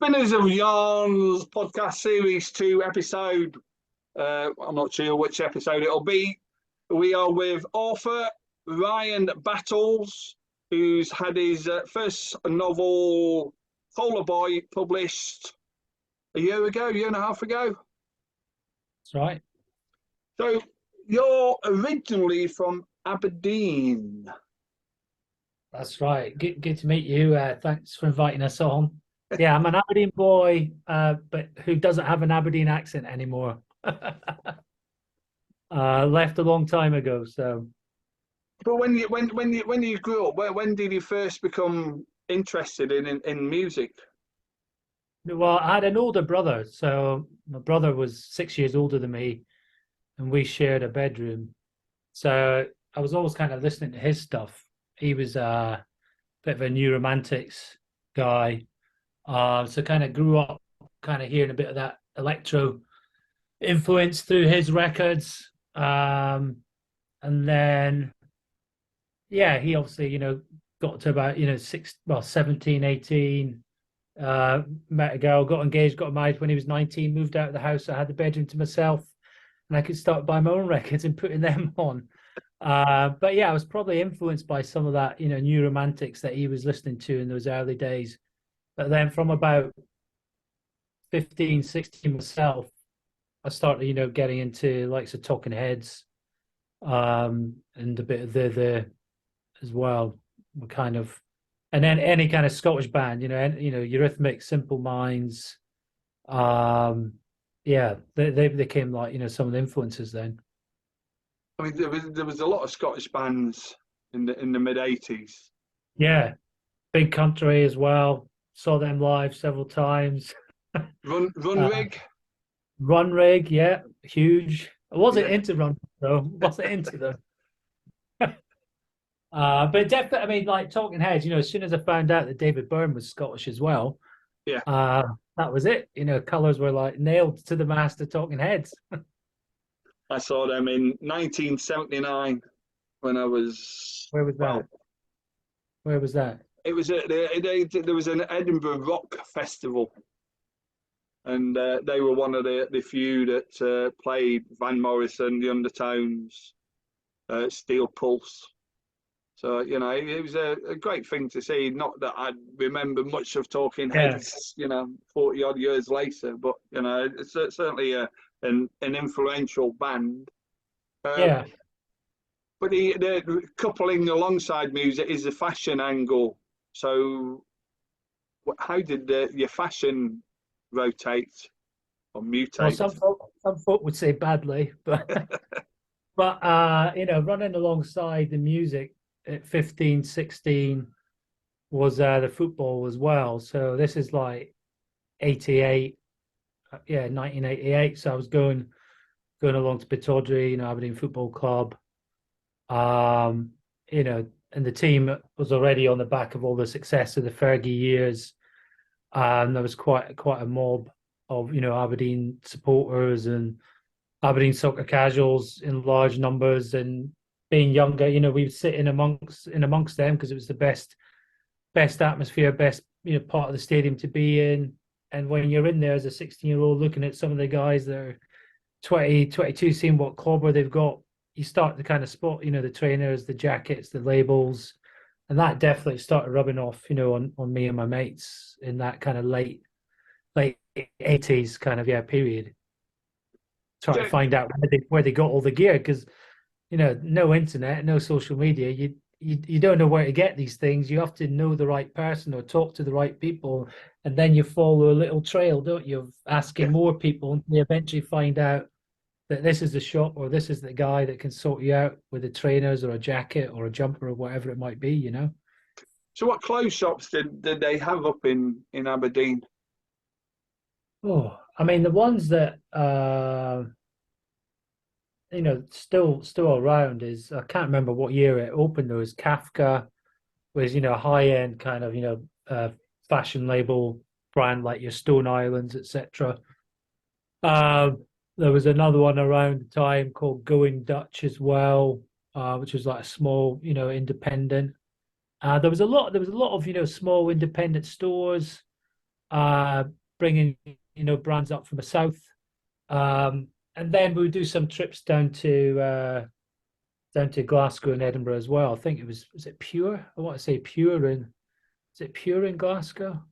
Spinners of Yarns podcast series 2 episode. I'm not sure which episode it'll be. We are with author Ryan Battles, who's had his first novel, Polar Boy, published a year and a half ago. That's right. So you're originally from Aberdeen. That's right. Good to meet you. Thanks for inviting us on. Yeah, I'm an Aberdeen boy, but who doesn't have an Aberdeen accent anymore. Left a long time ago. So, but when you grew up, when did you first become interested in music? well, I had an older brother. So my brother was 6 years older than me, and we shared a bedroom. So I was always kind of listening to his stuff. He was a bit of a new romantics guy. So kind of grew up kind of hearing a bit of that electro influence through his records. And then, yeah, he obviously, got to about, 17, 18, met a girl, got engaged, got married when he was 19, moved out of the house. I had the bedroom to myself and I could start buying my own records and putting them on. But yeah, I was probably influenced by some of that, new romantics that he was listening to in those early days. But then from about 15, 16 myself, I started, getting into likes of Talking Heads, and a bit of the as well. And then any kind of Scottish band, Eurythmics, Simple Minds. Yeah, they became like, some of the influences then. I mean, there was a lot of Scottish bands in the mid-80s. Yeah, Big Country as well. Saw them live several times. Run Rig. Run Rig, yeah, huge. I wasn't into Run though. Wasn't into them. But definitely, I mean, like Talking Heads. As soon as I found out that David Byrne was Scottish as well, that was it. Colours were like nailed to the mast of Talking Heads. I saw them in 1979 when I was. Where was that? Where was that? It was there was an Edinburgh Rock Festival, and they were one of the few that played Van Morrison, the Undertones, Steel Pulse. So it was a great thing to see. Not that I remember much of Talking Heads, 40 odd years later, but it's certainly an influential band. Yeah. But the coupling alongside music is the fashion angle. So, how did your fashion rotate or mutate? Well, some folk would say badly, but running alongside the music at 15, 16 was the football as well. So this is like 88, 1988. So I was going along to Pittodrie, Aberdeen Football Club. And the team was already on the back of all the success of the Fergie years. There was quite a mob of Aberdeen supporters and Aberdeen soccer casuals in large numbers. And being younger, we would sit in amongst them because it was the best atmosphere, best part of the stadium to be in. And when you're in there as a 16-year-old looking at some of the guys that are 20, 22, seeing what clobber they've got, you start to kind of spot, the trainers, the jackets, the labels, and that definitely started rubbing off, on me and my mates in that kind of late 80s kind of period. Trying to find out where they got all the gear because, no internet, no social media. You don't know where to get these things. You have to know the right person or talk to the right people, and then you follow a little trail, don't you, of asking more people, and you eventually find out that this is the shop or this is the guy that can sort you out with the trainers or a jacket or a jumper or whatever it might be, So what clothes shops did they have up in Aberdeen? Oh, I mean, the ones that, still around is, I can't remember what year it opened though, is Kafka, was, high-end kind of, fashion label brand like your Stone Islands, etc. There was another one around the time called Going Dutch as well, which was like a small, independent. There was a lot of, small independent stores. bringing brands up from the south, and then we would do some trips down to Glasgow and Edinburgh as well. I think was it Pure? I want to say Pure in is it Pure in Glasgow?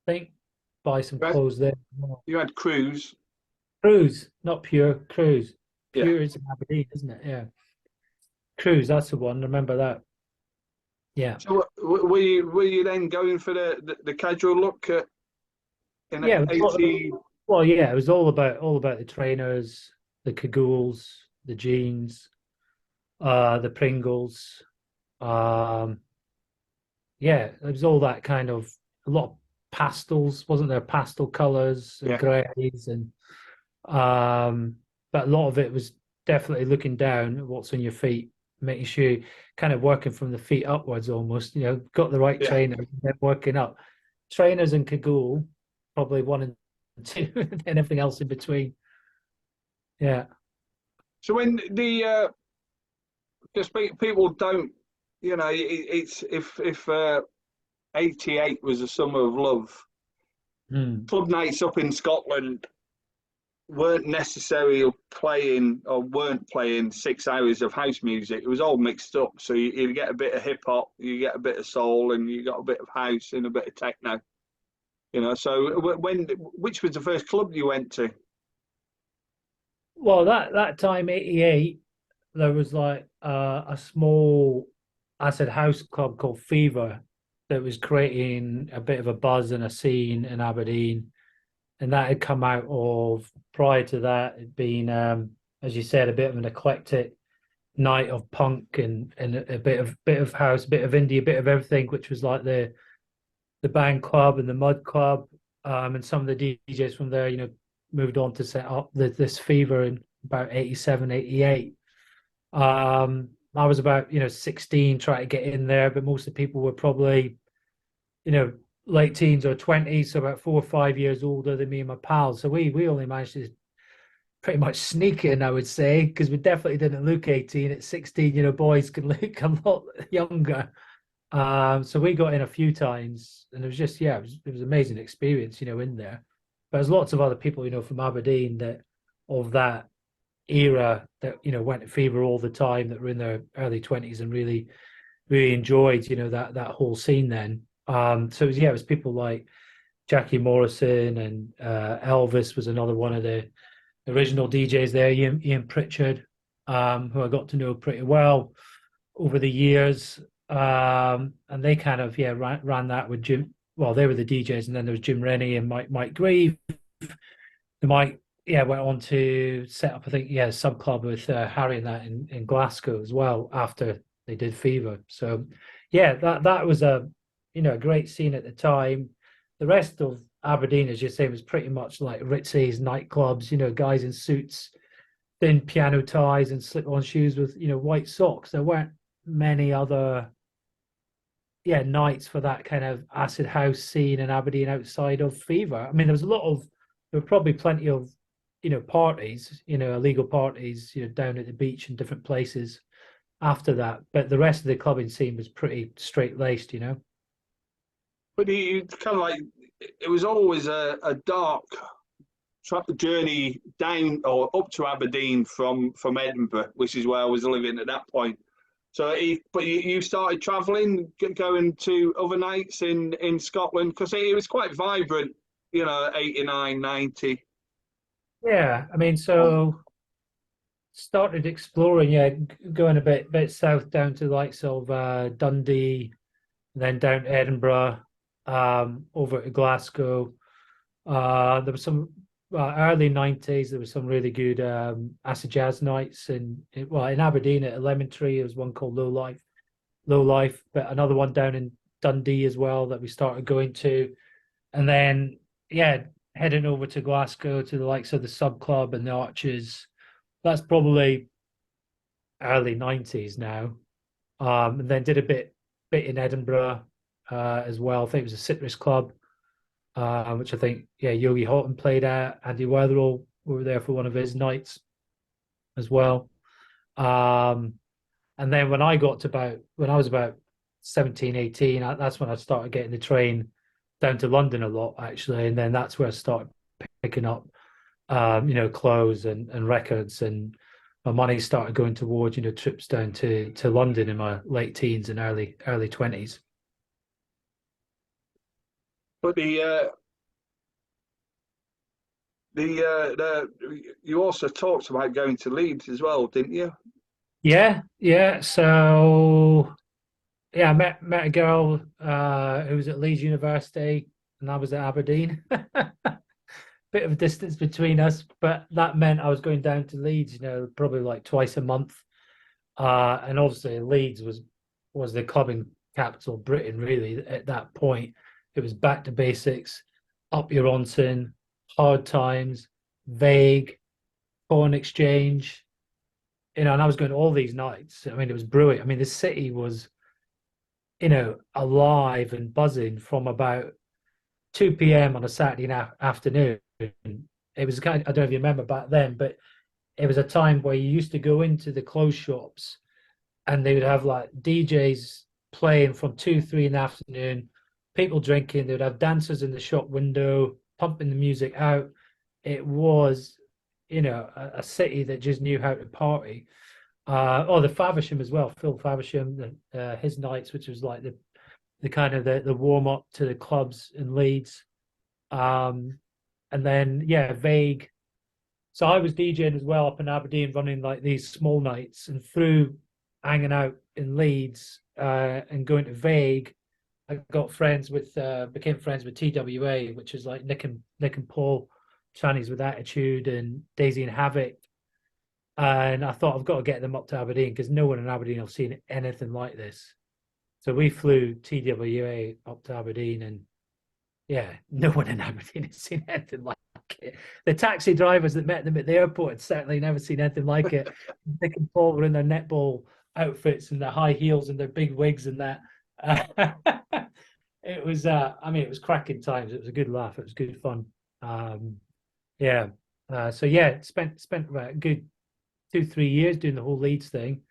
I think buy some Right? clothes there. You had Cruise. Cruise, not Pure, Cruise. Yeah. Pure is in Aberdeen, isn't it? Yeah. Cruise, that's the one. Remember that. Yeah. So were you then going for the casual look in Yeah. 80? Well, yeah, it was all about the trainers, the cagoules, the jeans, the Pringles. Um, yeah, it was all that kind of a lot of pastels, wasn't there? Pastel colors and Yeah, greys and but a lot of it was definitely looking down at what's on your feet, making sure you kind of working from the feet upwards almost, got the right yeah. trainer, then working up. Trainers and cagoule, probably one and two, and then everything else in between. Yeah. So when just people don't, it's if 88 was a summer of love, Hmm. club nights up in Scotland weren't necessarily playing or weren't playing 6 hours of house music. It was all mixed up. So you get a bit of hip hop, you get a bit of soul, and you got a bit of house and a bit of techno. So which was the first club you went to? Well, that time, 88, there was like a small acid house club called Fever that was creating a bit of a buzz and a scene in Aberdeen. And that had come out of, prior to that, it'd been, as you said, a bit of an eclectic night of punk and a bit of house, a bit of indie, a bit of everything, which was like the band club and the mud club. And some of the DJs from there, moved on to set up this Fever in about 87, 88. I was about 16 trying to get in there, but most of the people were probably you know late teens or 20s, so about 4 or 5 years older than me and my pals. So we only managed to pretty much sneak in, I would say, because we definitely didn't look 18. At 16, boys can look a lot younger. So we got in a few times, and it was just it was an amazing experience, in there. But there's lots of other people, from Aberdeen that of that era that went to Fever all the time, that were in their early 20s and really really enjoyed that whole scene then. So it was people like Jackie Morrison, and Elvis was another one of the original DJs there, Ian Pritchard, who I got to know pretty well over the years. And they kind of ran that with Jim. Well, they were the DJs, and then there was Jim Rennie and Mike Grieve. The Mike went on to set up, I think, a sub club with Harry and that in Glasgow as well after they did Fever. So that was a great scene at the time. The rest of Aberdeen, as you say, was pretty much like Ritzy's nightclubs, guys in suits, thin piano ties and slip-on shoes with white socks. There weren't many other nights for that kind of acid house scene in Aberdeen outside of Fever. I mean, there were probably plenty of parties, illegal parties, down at the beach and different places after that. But the rest of the clubbing scene was pretty straight laced. But you kind of like it was always a dark journey down or up to Aberdeen from Edinburgh, which is where I was living at that point. So, but you started travelling, going to other nights in Scotland, because it was quite vibrant, 89, 90. Yeah, I mean, so started exploring, going a bit south down to the likes of Dundee, then down to Edinburgh, over to Glasgow. There was some early 90s. There was some really good acid jazz nights in Aberdeen at a Lemon Tree. There was one called Low Life, but another one down in Dundee as well that we started going to, and then heading over to Glasgow to the likes of the Sub Club and the Arches. That's probably early 90s now. And then did a bit in Edinburgh as well. I think it was a Citrus Club, which I think Yogi Houghton played at. Andy Weatherall, we were there for one of his nights as well. And then when I was about 17, 18, that's when I started getting the train down to London a lot actually, and then that's where I started picking up, clothes and records, and my money started going towards trips down to London in my late teens and early 20s. But you also talked about going to Leeds as well, didn't you? Yeah, yeah. So yeah, I met a girl who was at Leeds University, and I was at Aberdeen. Bit of a distance between us, but that meant I was going down to Leeds, probably like twice a month. And obviously Leeds was the clubbing capital of Britain, really, at that point. It was back to basics, up your onsen, hard times, vague, foreign exchange, and I was going to all these nights. I mean, it was brilliant. I mean, the city was, alive and buzzing from about 2 p.m. on a Saturday afternoon. It was kind of, I don't know if you remember back then, but it was a time where you used to go into the clothes shops and they would have like DJs playing from 2, 3 in the afternoon, people drinking. They would have dancers in the shop window, pumping the music out. It was, a city that just knew how to party. The Faversham as well, Phil Faversham, his nights, which was like the kind of the warm up to the clubs in Leeds. And then yeah, Vague. So I was DJing as well up in Aberdeen, running like these small nights, and through hanging out in Leeds and going to Vague, I got friends with became friends with TWA, which is like Nick and Paul, Chinese with Attitude, and Daisy and Havoc. And I thought I've got to get them up to Aberdeen because no one in Aberdeen have seen anything like this. So we flew TWA up to Aberdeen, and yeah, no one in Aberdeen has seen anything like it. The taxi drivers that met them at the airport had certainly never seen anything like it. Nick and Paul were in their netball outfits and their high heels and their big wigs and that. It was, it was cracking times. It was a good laugh. It was good fun. Yeah. So yeah, spent about a good 2, 3 years doing the whole Leeds thing,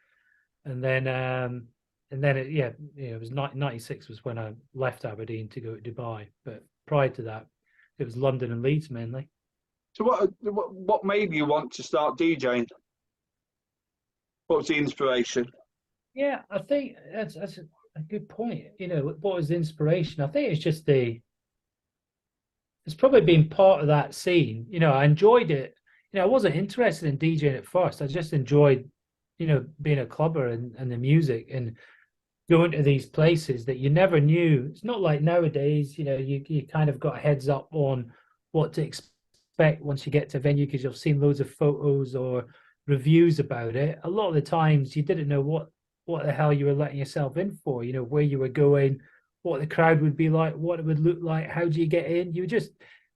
and then it was 96 was when I left Aberdeen to go to Dubai. But prior to that, it was London and Leeds mainly. So what made you want to start DJing? What was the inspiration? Yeah, I think that's a good point. What was the inspiration? I think it's probably been part of that scene. I enjoyed it. I wasn't interested in DJing at first. I just enjoyed, being a clubber and the music and going to these places that you never knew. It's not like nowadays, you kind of got a heads up on what to expect once you get to a venue because you've seen loads of photos or reviews about it. A lot of the times you didn't know what the hell you were letting yourself in for, where you were going, what the crowd would be like, what it would look like, how do you get in? You just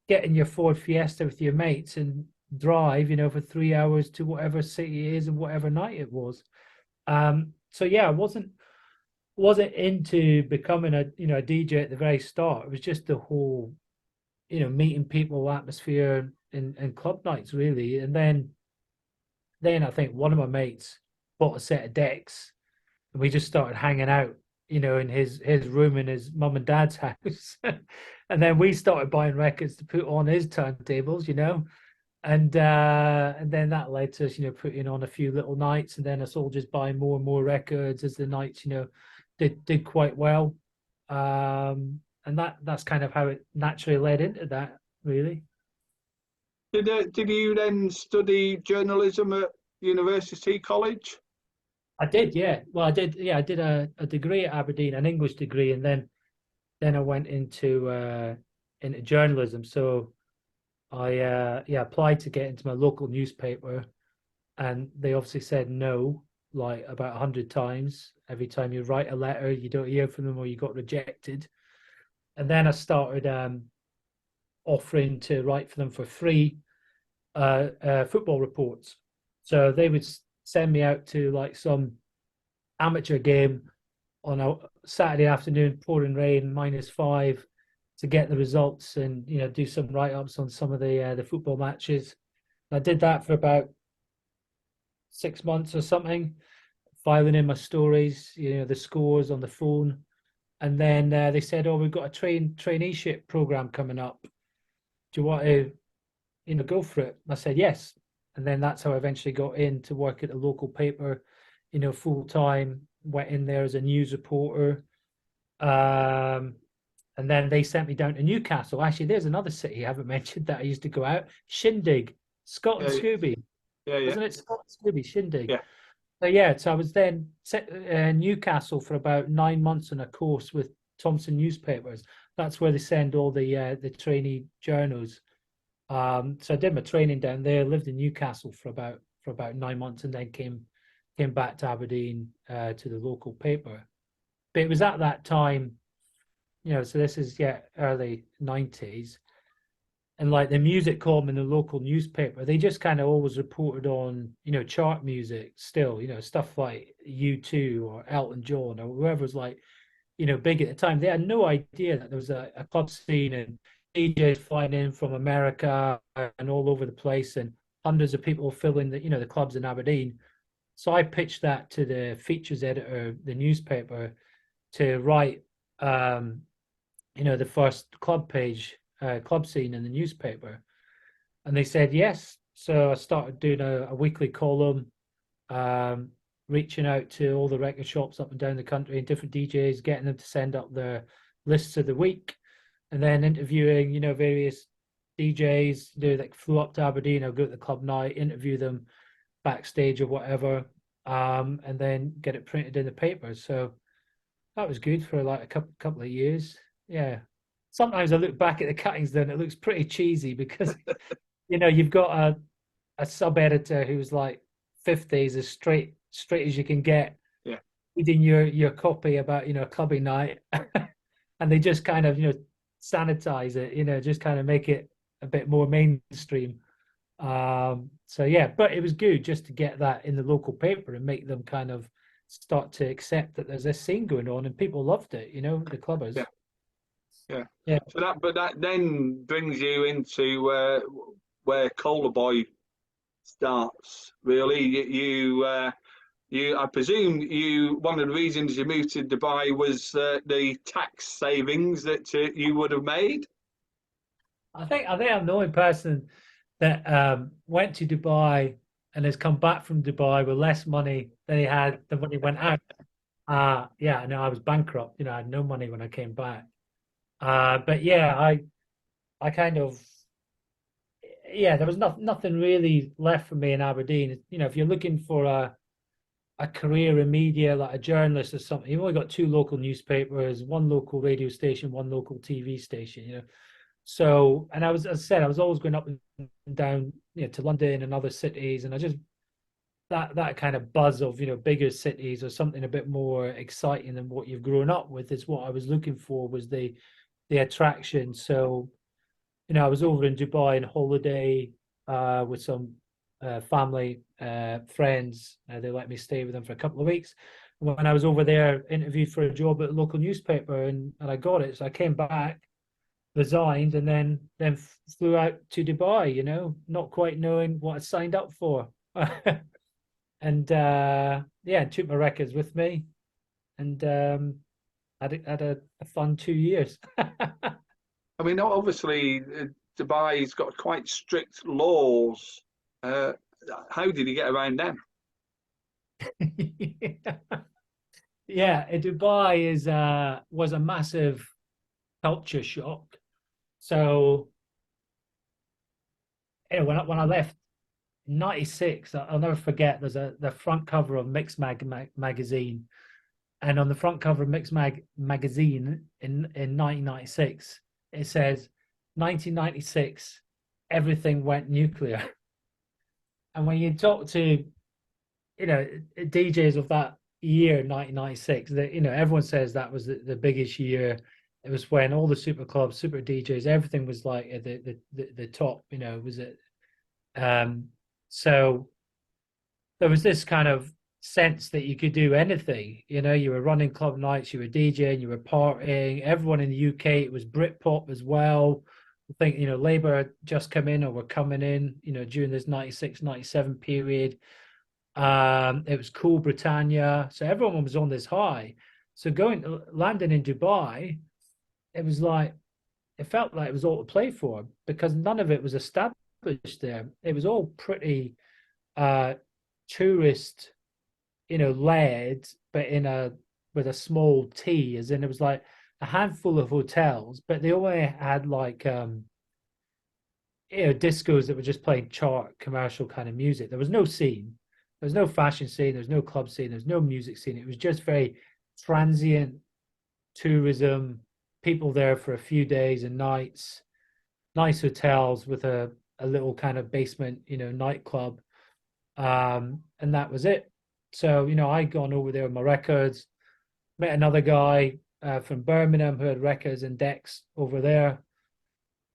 get in your Ford Fiesta with your mates and drive, for 3 hours to whatever city it is and whatever night it was. So yeah, I wasn't into becoming a DJ at the very start. It was just the whole, meeting people, atmosphere, and club nights really. And then I think one of my mates bought a set of decks, and we just started hanging out, in his room in his mum and dad's house. And then we started buying records to put on his turntables, and then that led to us, putting on a few little nights, and then us all just buying more and more records as the nights, did quite well. And that's kind of how it naturally led into that, really. Did you then study journalism at University College? I did, yeah. Well, I did, yeah. I did a degree at Aberdeen, an English degree, and then I went into journalism. So I applied to get into my local newspaper, and they obviously said no, like about 100 times. Every time you write a letter, you don't hear from them or you got rejected. And then I started offering to write for them for free football reports. So they would send me out to like some amateur game on a Saturday afternoon, pouring rain, -5, to get the results and do some write-ups on some of the football matches. I did that for about 6 months or something, filing in my stories, the scores on the phone. And then they said, "Oh, we've got a traineeship program coming up. Do you want to, go for it?" I said yes, and then that's how I eventually got in to work at the local paper, full time. Went in there as a news reporter, and then they sent me down to Newcastle. Actually, there's another city I haven't mentioned that I used to go out. Shindig, Scott and Yeah, Scooby, yeah, yeah, wasn't it? Scott and Scooby, Shindig. yeah. So yeah, so I was then set Newcastle for about 9 months on a course with Thomson newspapers. That's where they send all the trainee journals. So I did my training down there, lived in Newcastle for about 9 months, and then came back to Aberdeen to the local paper. But it was at that time, so this is early 90s, and like the music column in the local newspaper, they just kind of always reported on, chart music still, stuff like U2 or Elton John or whoever was like, big at the time. They had no idea that there was a club scene and DJs flying in from America and all over the place, and hundreds of people filling the clubs in Aberdeen. So I pitched that to the features editor of the newspaper to write, the first club scene in the newspaper, and they said yes. So I started doing a weekly column, reaching out to all the record shops up and down the country and different DJs, getting them to send up their lists of the week, and then interviewing, various DJs. They like flew up to Aberdeen, I'll go to the club night, interview them backstage or whatever, and then get it printed in the paper. So that was good for like a couple of years. Yeah. Sometimes I look back at the cuttings then it looks pretty cheesy because you've got a sub editor who's like 50s, as straight as you can get, Yeah. reading your copy about clubbing night, and they just kind of sanitize it, just kind of make it a bit more mainstream. So yeah, but it was good just to get that in the local paper and make them kind of start to accept that there's this scene going on, and people loved it, the clubbers. Yeah. Yeah. Yeah. So that then brings you into where Cola Boy starts. Really, I presume one of the reasons you moved to Dubai was the tax savings that you would have made. I think I'm the only person that went to Dubai and has come back from Dubai with less money than he had than when he went out. Yeah, no, I was bankrupt. I had no money when I came back. But yeah, I kind of, there was nothing really left for me in Aberdeen. If you're looking for a career in media, like a journalist or something, you've only got two local newspapers, one local radio station, one local TV station. So, and as I said, I was always going up and down, to London and other cities, and I just that kind of buzz of bigger cities or something a bit more exciting than what you've grown up with is what I was looking for, was the attraction. So, I was over in Dubai on holiday with some family friends. They let me stay with them for a couple of weeks. When I was over there, interviewed for a job at a local newspaper, and I got it. So I came back, resigned, and then flew out to Dubai. Not quite knowing what I signed up for, and took my records with me, and had a fun 2 years. I mean, obviously, Dubai's got quite strict laws. How did you get around them? Yeah, Dubai was a massive culture shock. So, when I left in '96, I'll never forget. There's the front cover of Mix magazine, and on the front cover of Mix magazine in 1996, it says 1996, everything went nuclear. And when you talk to DJs of that year, 1996, that everyone says that was the biggest year. It was when all the super clubs, super DJs, everything was like at the top. Was it? So there was this kind of sense that you could do anything. You were running club nights, you were DJing, you were partying. Everyone in the UK, it was Britpop as well. I think Labour had just come in or were coming in. During this 96, 97 period. It was Cool Britannia, so everyone was on this high. So landing in Dubai, it was like it felt like it was all to play for because none of it was established there. It was all pretty uh tourist, led, but in a with a small T, as in it was like a handful of hotels, but they only had like discos that were just playing chart commercial kind of music. There was no scene. There was no fashion scene. There was no club scene. There's no music scene. It was just very transient tourism, people there for a few days and nights, nice hotels with a little kind of basement, nightclub. And that was it. So, I'd gone over there with my records, met another guy from Birmingham who had records and decks over there.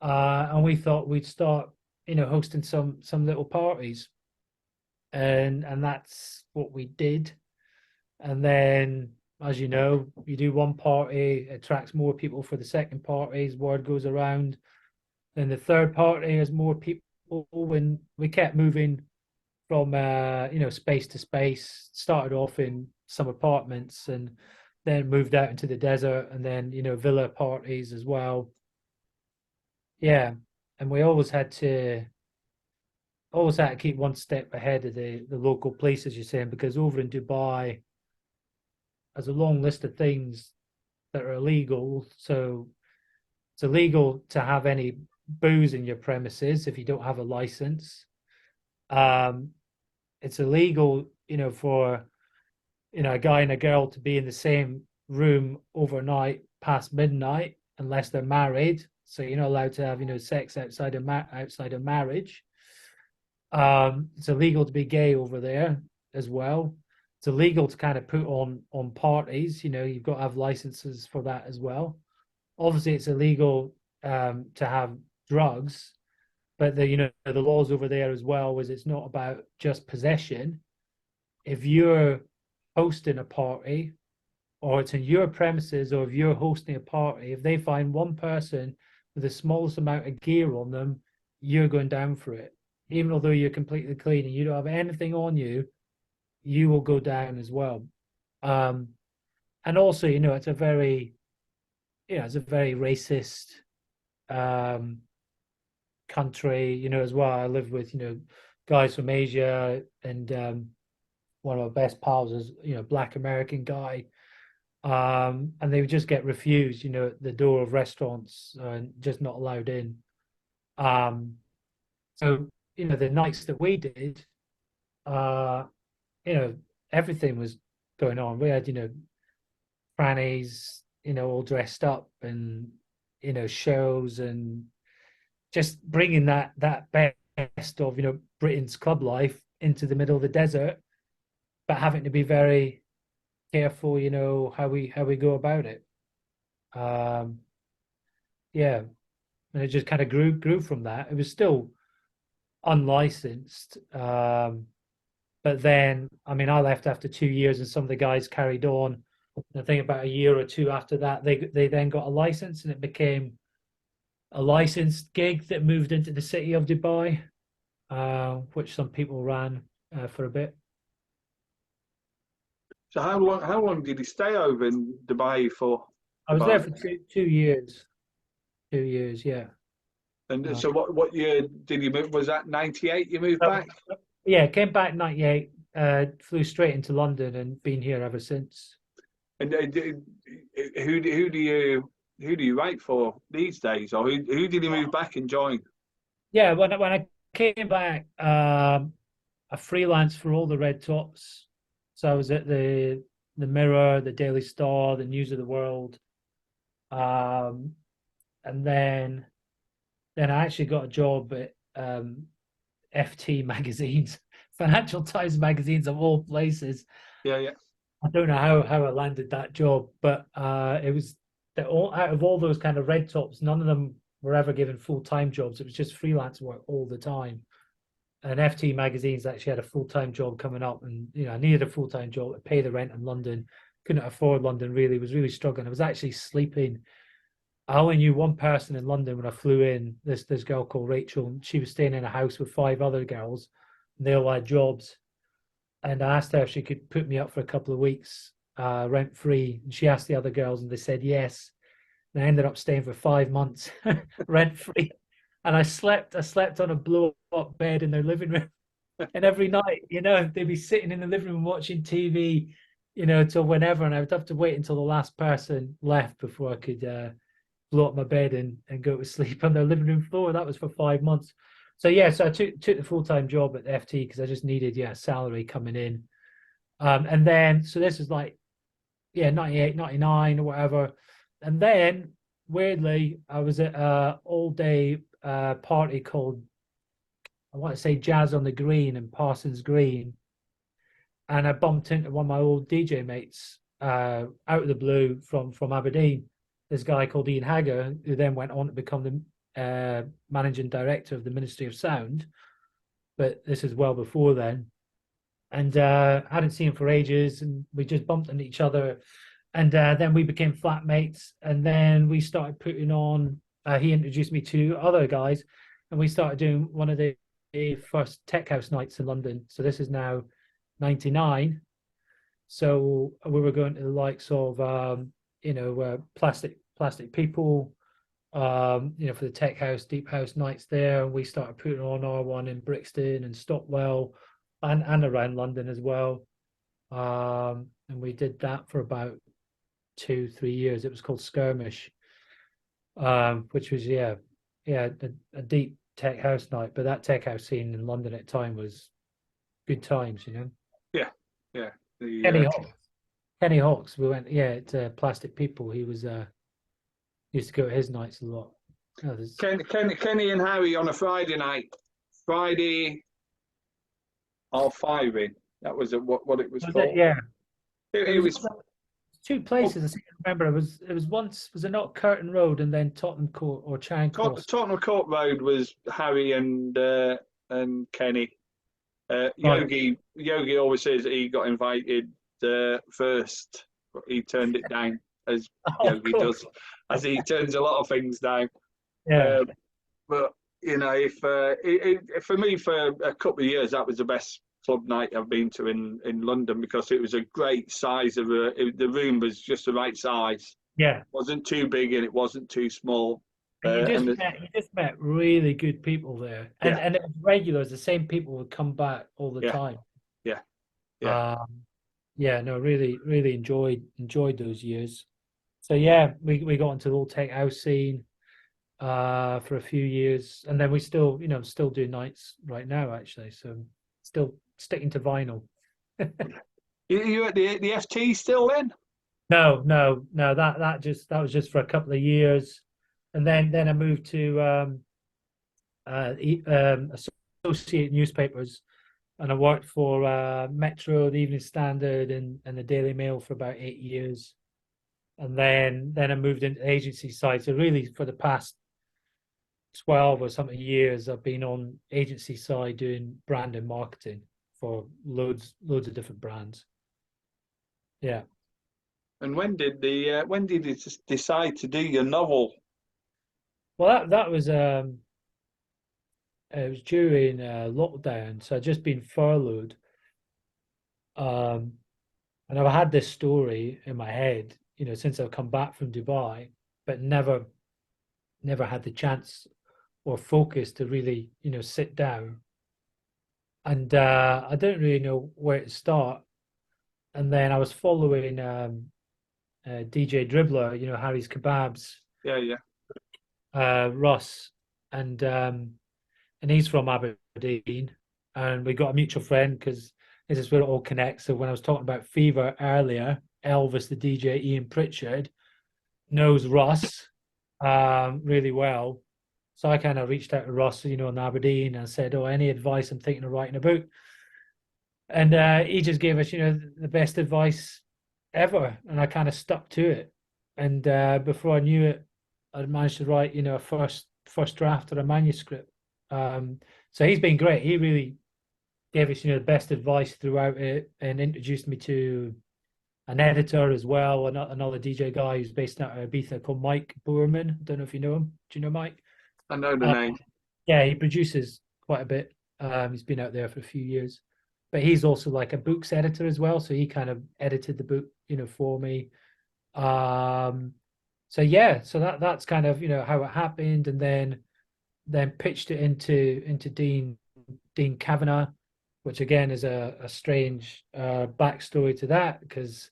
And we thought we'd start, hosting some little parties. And that's what we did. And then, as you know, you do one party, attracts more people for the second parties, word goes around. Then the third party has more people, when we kept moving from space to space. Started off in some apartments and then moved out into the desert, and then villa parties as well. Yeah, and we always had to keep one step ahead of the local police, as you're saying, because over in Dubai, there's a long list of things that are illegal. So it's illegal to have any booze in your premises if you don't have a license. Um, it's illegal, for a guy and a girl to be in the same room overnight past midnight unless they're married. So you're not allowed to have sex outside of marriage. It's illegal to be gay over there as well. It's illegal to kind of put on parties. You've got to have licenses for that as well. Obviously, it's illegal to have drugs, but the laws over there as well is it's not about just possession. If you're hosting a party, or it's in your premises, or if you're hosting a party, if they find one person with the smallest amount of gear on them, you're going down for it. Even although you're completely clean and you don't have anything on you, you will go down as well. And also, it's a very racist country, as well. I live with, guys from Asia, and one of my best pals is, Black American guy. And they would just get refused, at the door of restaurants and just not allowed in. So, the nights that we did, uh, everything was going on. We had, frannies, all dressed up, and, shows, and just bringing that best of, Britain's club life into the middle of the desert, but having to be very careful, how we go about it. Yeah, and it just kind of grew from that. It was still unlicensed, but then, I mean, I left after 2 years, and some of the guys carried on. I think about a year or two after that, they then got a license, and it became a licensed gig that moved into the city of Dubai, which some people ran for a bit. So how long did he stay over in Dubai for? I was there for 2 years. 2 years, yeah. And so what year did you move? Was that 98 you moved back? Yeah, came back 98, flew straight into London, and been here ever since. And who do you write for these days, or who did you move back and join? Yeah, when I came back, I freelanced for all the red tops. So I was at the Mirror, the Daily Star, the News of the World, and then I actually got a job at FT magazines, Financial Times magazines of all places. Yeah. I don't know how I landed that job, but it was out of all those kind of red tops, none of them were ever given full-time jobs. It was just freelance work all the time. And FT magazines actually had a full-time job coming up, and I needed a full-time job to pay the rent in London. Couldn't afford London, really, was really struggling. I was actually sleeping. I only knew one person in London when I flew in, this girl called Rachel, and she was staying in a house with 5 other girls, and they all had jobs. And I asked her if she could put me up for a couple of weeks rent free. And she asked the other girls, and they said yes. And I ended up staying for 5 months rent free. And I slept on a blow up bed in their living room. And every night, they'd be sitting in the living room watching TV, till whenever. And I would have to wait until the last person left before I could blow up my bed and go to sleep on their living room floor. That was for 5 months. So yeah, so I took the full-time job at the FT because I just needed salary coming in. And then so this is like 98, 99 or whatever. And then weirdly, I was at a all-day party called, I want to say, Jazz on the Green in Parsons Green. And I bumped into one of my old DJ mates out of the blue from Aberdeen, this guy called Ian Hagger, who then went on to become the managing director of the Ministry of Sound. But this is well before then. And I hadn't seen him for ages, and we just bumped into each other. And then we became flatmates, and then we started putting on, he introduced me to other guys, and we started doing one of the first tech house nights in London. So this is now 99. So we were going to the likes of, Plastic People, for the tech house, deep house nights there. And we started putting on our one in Brixton and Stockwell and around London as well. And we did that for about 2-3 years. It was called Skirmish, which was a deep tech house night. But that tech house scene in London at the time was good times, Yeah. Kenny Hawks. We went to Plastic People. He was used to go to his nights a lot. Kenny and Harry on a Friday night, Friday or Fiving. That was what it was called. It was two places. I seem to remember. It was once, was it not Curtain Road and then Tottenham Court or Charing Cross? Tottenham Court Road was Harry and Kenny. Yogi always says he got invited first, but he turned it down, as Yogi does, as he turns a lot of things down. Yeah. But if for me, for a couple of years, that was the best club night I've been to in London, because it was a great size of the room was just the right size. Yeah. It wasn't too big and it wasn't too small. And you just met really good people there, and it was regulars. The same people would come back all the time. No, really enjoyed those years. So we got into the old tech house scene for a few years, and then we still do nights right now, actually. So still sticking to vinyl. You at the FT still then? No. That was just for a couple of years. And then I moved to associate newspapers, and I worked for Metro, the Evening Standard, and the Daily Mail for about 8 years. And then I moved into the agency side. So really, for the past 12 or something years, I've been on agency side doing brand and marketing for loads of different brands. Yeah. And when did you decide to do your novel? Well, that was it was during lockdown, so I'd just been furloughed, and I've had this story in my head, since I've come back from Dubai, but never had the chance or focus to really, sit down, and I didn't really know where to start. And then I was following DJ Dribbler, Harry's Kebabs. Yeah. Russ, and he's from Aberdeen, and we got a mutual friend, because this is where it all connects. So when I was talking about Fever earlier, Elvis, the DJ, Ian Pritchard, knows Russ really well. So I kind of reached out to Russ, in Aberdeen, and said, "Oh, any advice? I'm thinking of writing a book." And he just gave us, the best advice ever, and I kind of stuck to it. And before I knew it, I managed to write, a first draft of a manuscript. So he's been great. He really gave us, the best advice throughout it, and introduced me to an editor as well, another DJ guy who's based out of Ibiza called Mike Boorman. I don't know if you know him. Do you know Mike? I know the name. Yeah, he produces quite a bit. He's been out there for a few years. but he's also like a books editor as well. So he kind of edited the book, for me. Um, so yeah, so that's kind of how it happened, and then pitched it into Dean Kavanagh, which again is a strange backstory to that, because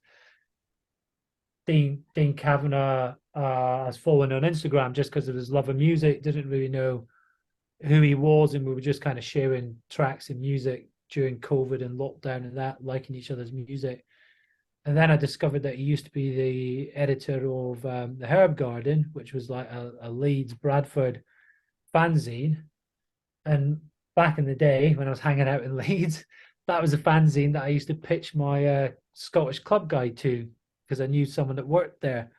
Dean Kavanagh has fallen on Instagram just because of his love of music. Didn't really know who he was, and we were just kind of sharing tracks and music during COVID and lockdown and that, liking each other's music. And then I discovered that he used to be the editor of the Herb Garden, which was like a Leeds Bradford fanzine. And back in the day when I was hanging out in Leeds, that was a fanzine that I used to pitch my Scottish club guide to, because I knew someone that worked there.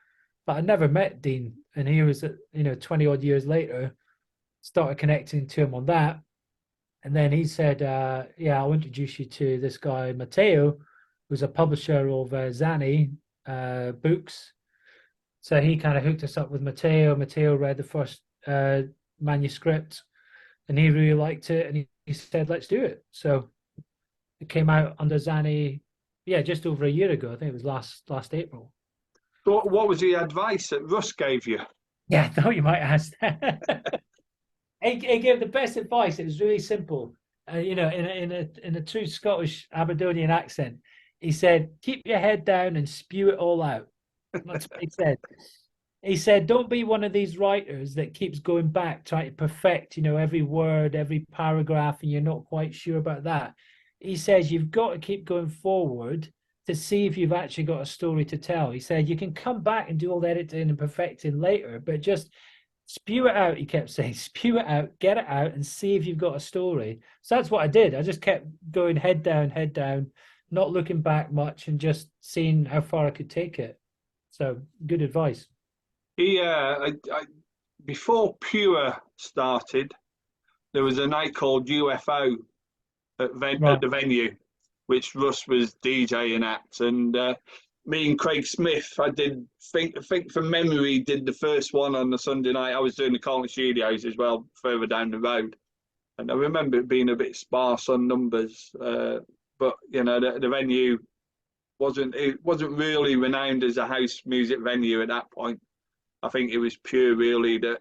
But I never met Dean. And he was, 20 odd years later, started connecting to him on that. And then he said, yeah, I'll introduce you to this guy, Matteo, who's a publisher of Zani books. So he kind of hooked us up with Matteo. Matteo read the first manuscript, and he really liked it. And he said, let's do it. So it came out under Zani, yeah, just over a year ago. I think it was last April. So what was the advice that Russ gave you? Yeah, I thought you might ask that. He gave the best advice. It was really simple. In a true Scottish Aberdonian accent, he said, "Keep your head down and spew it all out." That's what he said. He said, "Don't be one of these writers that keeps going back, trying to perfect, every word, every paragraph, and you're not quite sure about that." He says, "You've got to keep going forward to see if you've actually got a story to tell." He said, "You can come back and do all the editing and perfecting later, but just spew it out," he kept saying. "Spew it out, get it out, and see if you've got a story." So that's what I did. I just kept going head down, not looking back much, and just seeing how far I could take it. So good advice. Before Pure started, there was a night called UFO at Right. the venue, which Russ was DJing at, and me and Craig Smith, I think from memory, did the first one on the Sunday night. I was doing the Carlton Studios as well, further down the road, and I remember it being a bit sparse on numbers, but the venue wasn't really renowned as a house music venue at that point. I think it was Pure really that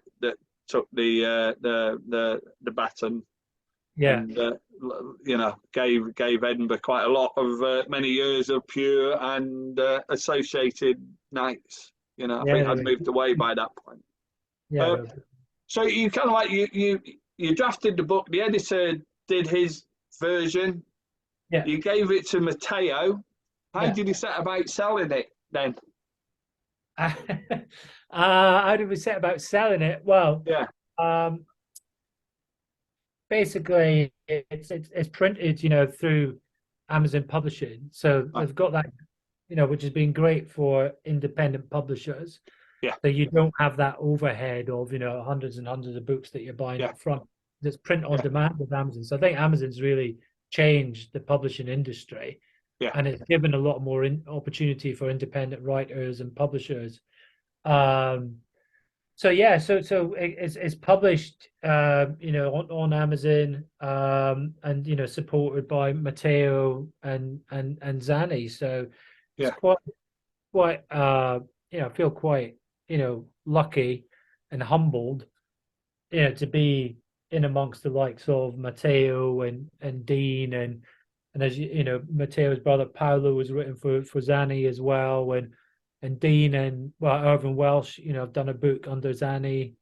took the baton, Yeah. and gave Edinburgh quite a lot of many years of Pure and associated nights. I think Yeah. I'd moved away by that point. Uh, Yeah. so you kind of like you drafted the book. The editor did his version. Yeah. You gave it to Matteo. How Yeah. did you set about selling it then? How did we set about selling it? Well, Yeah, um, basically it's printed, through Amazon Publishing. So they've got that, which has been great for independent publishers. yeah, So you don't have that overhead of, hundreds and hundreds of books that you're buying yeah, up front. There's print on yeah, demand with Amazon. So I think Amazon's really changed the publishing industry, yeah, and it's given a lot more opportunity for independent writers and publishers. Um, so yeah, so it's published, on Amazon, and supported by Matteo and Zani. So it's yeah, quite I feel quite lucky and humbled, to be in amongst the likes of Matteo and Dean, and as Matteo's brother Paolo was written for Zani as well, and Dean and Irvin Welsh, have done a book under Zani.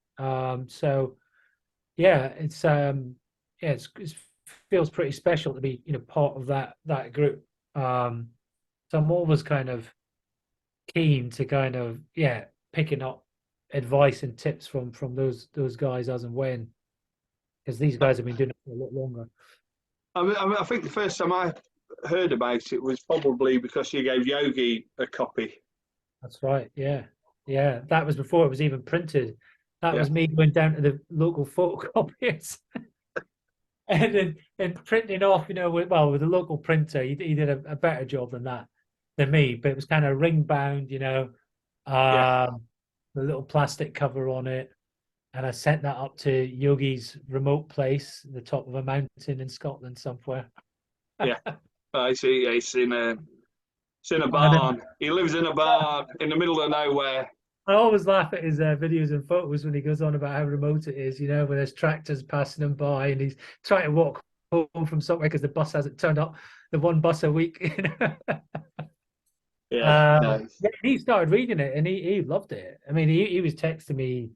So yeah, it feels pretty special to be part of that group. So I'm always kind of keen to kind of picking up advice and tips from those guys as and when, because these guys have been doing it for a lot longer. I think the first time I heard about it was probably because you gave Yogi a copy. That's right. Yeah. Yeah. That was before it was even printed. That Yeah, was me going down to the local photocopiers and printing off, with a local printer. He did a better job than me, but it was kind of ring bound, yeah, the little plastic cover on it. And I sent that up to Yogi's remote place, the top of a mountain in Scotland somewhere. yeah. I see. It's in a I know. barn. He lives in a barn in the middle of nowhere. I always laugh at his videos and photos when he goes on about how remote it is, when there's tractors passing him by and he's trying to walk home from somewhere because the bus hasn't turned up, the one bus a week. Yeah, nice. Yeah, he started reading it and he loved it. I mean, he was texting me,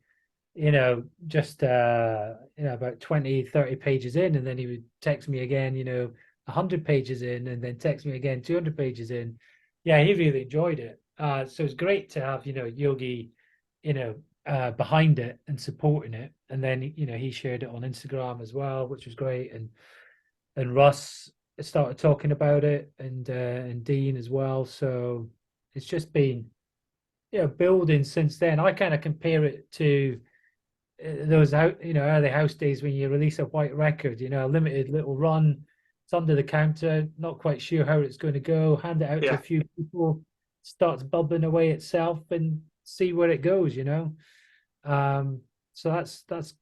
just about 20, 30 pages in, and then he would text me again, 100 pages in, and then text me again, 200 pages in. Yeah, he really enjoyed it. So it's great to have, Yogi, behind it and supporting it. And then, he shared it on Instagram as well, which was great. And Russ started talking about it, and Dean as well. So it's just been, building since then. I kind of compare it to those early house days when you release a white record, a limited little run. It's under the counter, not quite sure how it's going to go. Hand it out to a Yeah. few people, starts bubbling away itself, and see where it goes. So that's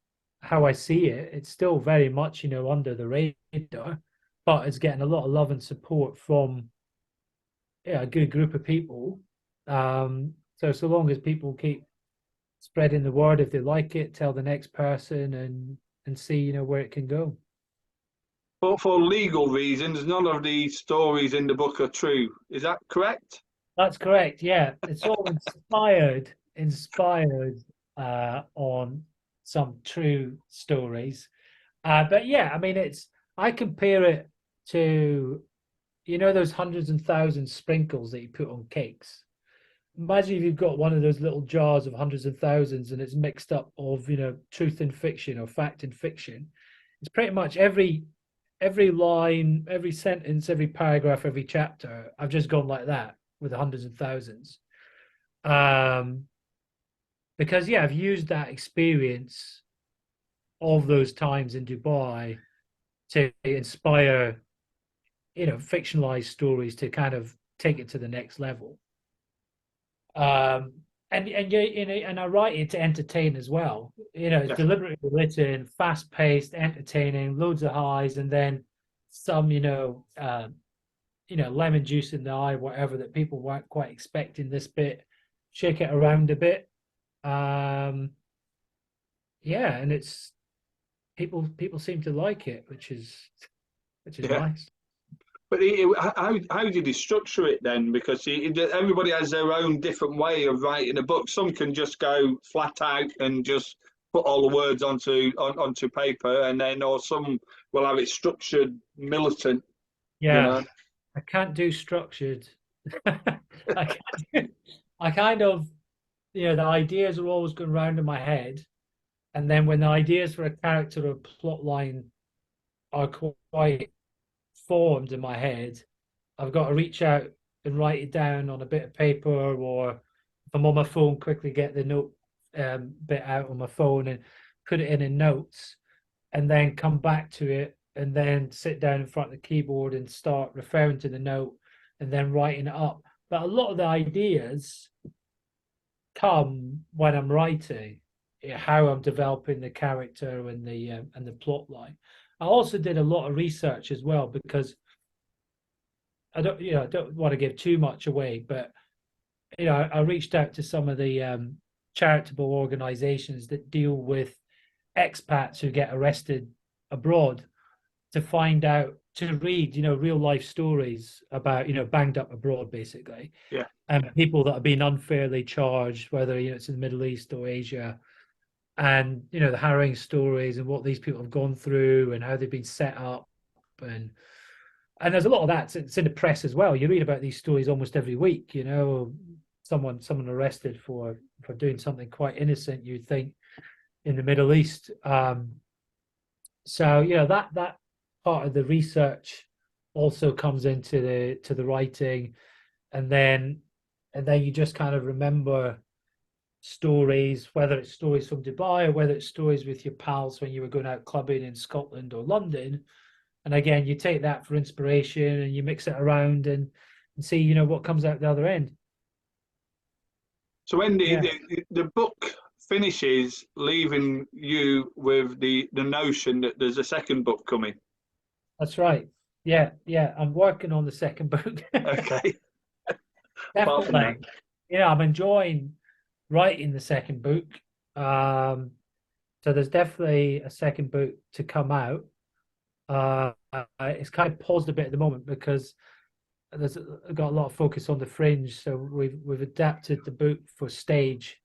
how I see it. It's still very much under the radar, but it's getting a lot of love and support from a good group of people. So long as people keep spreading the word, if they like it, tell the next person, and see where it can go. But for legal reasons, none of the stories in the book are true. Is that correct? That's correct. Yeah, it's all inspired on some true stories. But yeah, I mean, I compare it to those hundreds and thousands sprinkles that you put on cakes. Imagine if you've got one of those little jars of hundreds of thousands and it's mixed up of truth and fiction or fact and fiction. It's pretty much every line, every sentence, every paragraph, every chapter. I've just gone like that with the hundreds of thousands. Because yeah, I've used that experience of those times in Dubai to inspire fictionalized stories to kind of take it to the next level. And I write it to entertain as well. It's Yes. deliberately written, fast paced, entertaining, loads of highs, and then some, lemon juice in the eye, whatever, that people weren't quite expecting this bit. Shake it around a bit. Yeah, and it's people seem to like it, which is Yeah. nice. But how did he structure it then? Because everybody has their own different way of writing a book. Some can just go flat out and just put all the words onto paper, and then or some will have it structured, militant. Yeah, I can't do structured. I I kind of, the ideas are always going round in my head, and then when the ideas for a character or plot line are quite formed in my head, I've got to reach out and write it down on a bit of paper, or if I'm on my phone, quickly get the note bit out on my phone and put it in notes, and then come back to it, and then sit down in front of the keyboard and start referring to the note and then writing it up. But a lot of the ideas come when I'm writing, how I'm developing the character and the plot line. I also did a lot of research as well, because I don't want to give too much away, but I reached out to some of the charitable organizations that deal with expats who get arrested abroad, to find out, to read real life stories about banged up abroad, basically. Yeah. And people that have been unfairly charged, whether it's in the Middle East or Asia, and the harrowing stories and what these people have gone through and how they've been set up. And there's a lot of that. It's in the press as well. You read about these stories almost every week. Someone arrested for doing something quite innocent, you'd think, in the Middle East. So that part of the research also comes into the writing, and then you just kind of remember stories, whether it's stories from Dubai or whether it's stories with your pals when you were going out clubbing in Scotland or London. And again, you take that for inspiration and you mix it around and see what comes out the other end. So when the book finishes, leaving you with the notion that there's a second book coming. That's right. yeah. I'm working on the second book. Okay. Apart from that, Definitely. Yeah, I'm enjoying writing the second book. Um, so there's definitely a second book to come out. It's kind of paused a bit at the moment because there's got a lot of focus on the fringe. So we've adapted the book for stage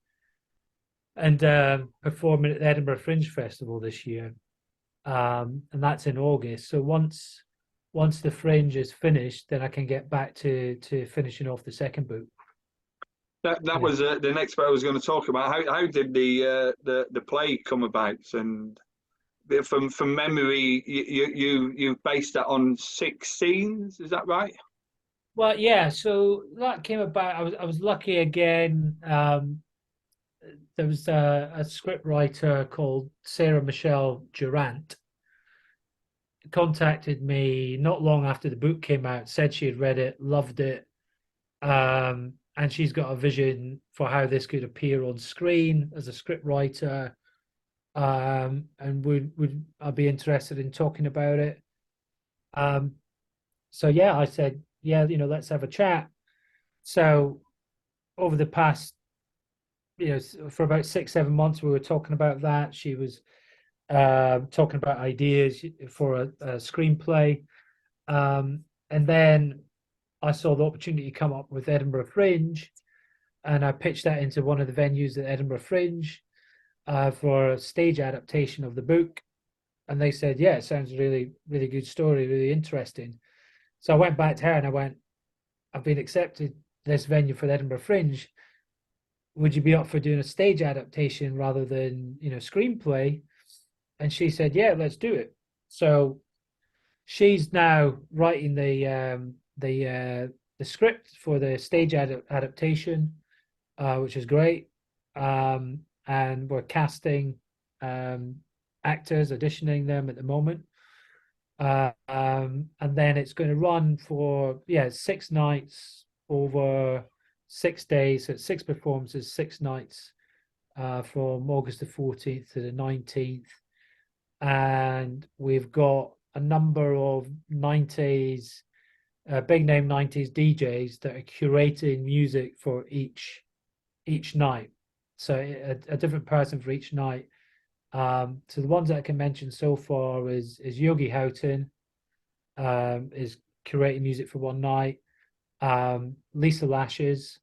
and performing at the Edinburgh Fringe Festival this year, and that's in August. So once the fringe is finished, then I can get back to finishing off the second book. that Yeah. was the next bit I was going to talk about. How did the play come about? And from memory, you based that on six scenes. Is that right? Well, yeah. So that came about. I was lucky again. There was a script writer called Sarah Michelle Durant contacted me not long after the book came out, said she had read it, loved it, and she's got a vision for how this could appear on screen as a script writer, and would I be interested in talking about it? Um, so yeah, I said, yeah, let's have a chat. So over the past, for about 6, 7 months, we were talking about that. She was talking about ideas for a screenplay. And then I saw the opportunity come up with Edinburgh Fringe, and I pitched that into one of the venues at Edinburgh Fringe for a stage adaptation of the book. And they said, yeah, it sounds really, really good story, really interesting. So I went back to her and I went, I've been accepted this venue for the Edinburgh Fringe. Would you be up for doing a stage adaptation rather than, screenplay? And she said, yeah, let's do it. So she's now writing the script for the stage adaptation, which is great. And we're casting um, actors, auditioning them at the moment. And then it's going to run for 6 nights over 6 days. So it's six performances, 6 nights, from August the 14th to the 19th. And we've got a number of 90s, big name 90s DJs that are curating music for each night. So a different person for each night. So the ones that I can mention so far is Yogi Houghton, is curating music for one night. Lisa Lashes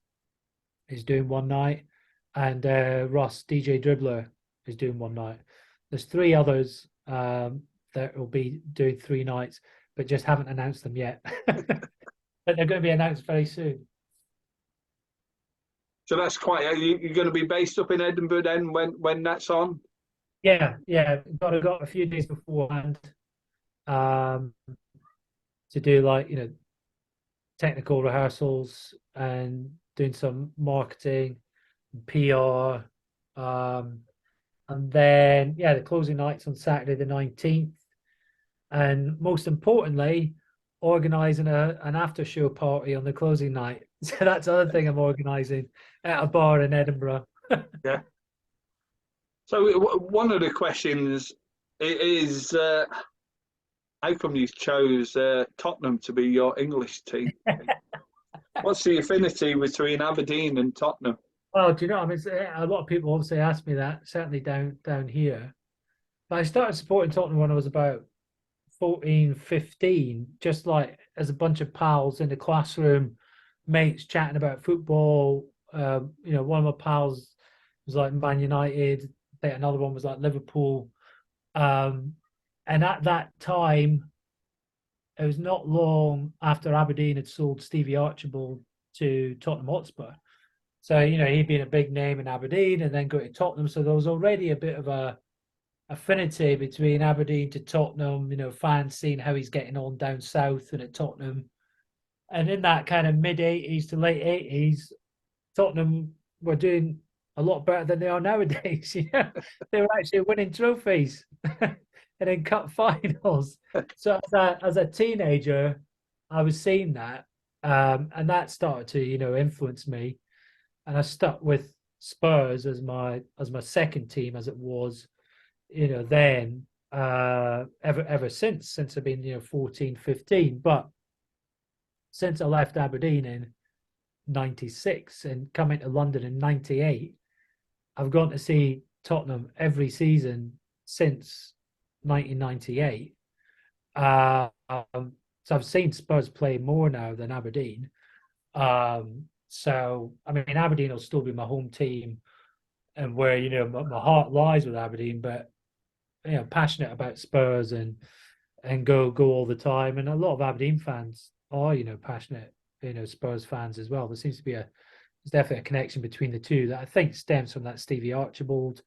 is doing one night, and Ross DJ Dribbler is doing one night. There's three others that will be doing 3 nights, but just haven't announced them yet. But they're going to be announced very soon. So that's quite. You're going to be based up in Edinburgh then when that's on. Yeah. Got a few days beforehand um, to do like technical rehearsals and doing some marketing, PR, and then the closing night's on Saturday the 19th, and most importantly, organising an after show party on the closing night. So that's the other thing I'm organising at a bar in Edinburgh. Yeah. So one of the questions is, how come you chose Tottenham to be your English team? What's the affinity between Aberdeen and Tottenham? Well, do you know? I mean, a lot of people obviously ask me that. Certainly down here. But I started supporting Tottenham when I was about 14, 15, just like as a bunch of pals in the classroom, mates chatting about football. One of my pals was like Man United. I think another one was like Liverpool. Um, and at that time, it was not long after Aberdeen had sold Stevie Archibald to Tottenham Hotspur. So, he'd been a big name in Aberdeen and then go to Tottenham. So there was already a bit of a affinity between Aberdeen to Tottenham, fans seeing how he's getting on down south and at Tottenham. And in that kind of mid 80s to late 80s, Tottenham were doing a lot better than they are nowadays. They were actually winning trophies and in cup finals. So as a teenager, I was seeing that, and that started to influence me, and I stuck with Spurs as my second team as it was then. ever since I've been 14, 15. But since I left Aberdeen in 96 and coming to London in 98, I've gone to see Tottenham every season since 1998. So I've seen Spurs play more now than Aberdeen. So I mean, Aberdeen will still be my home team, and where my heart lies with Aberdeen, but passionate about Spurs and go all the time. And a lot of Aberdeen fans are passionate Spurs fans as well. There seems to be there's definitely a connection between the two that I think stems from that Stevie Archibald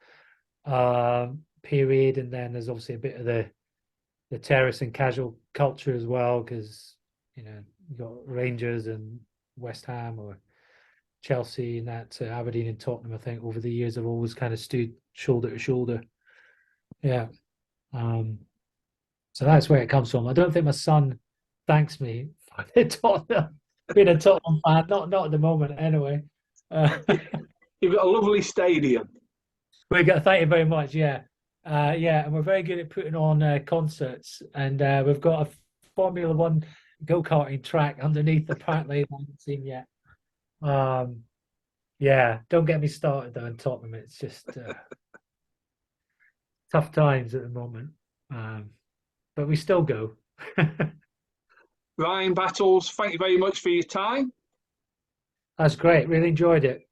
period, and then there's obviously a bit of the terrace and casual culture as well, because you got Rangers and West Ham or Chelsea and that. Aberdeen and Tottenham, I think, over the years have always kind of stood shoulder to shoulder. Yeah. So that's where it comes from. I don't think my son thanks me for being a Tottenham fan. Not at the moment, anyway. You've got a lovely stadium. Thank you very much. Yeah, and we're very good at putting on concerts, and we've got a Formula One go-karting track underneath. Apparently, I haven't seen yet. Yeah, don't get me started though in Tottenham. It's just tough times at the moment, but we still go. Ryan Battles, thank you very much for your time. That's great. Really enjoyed it.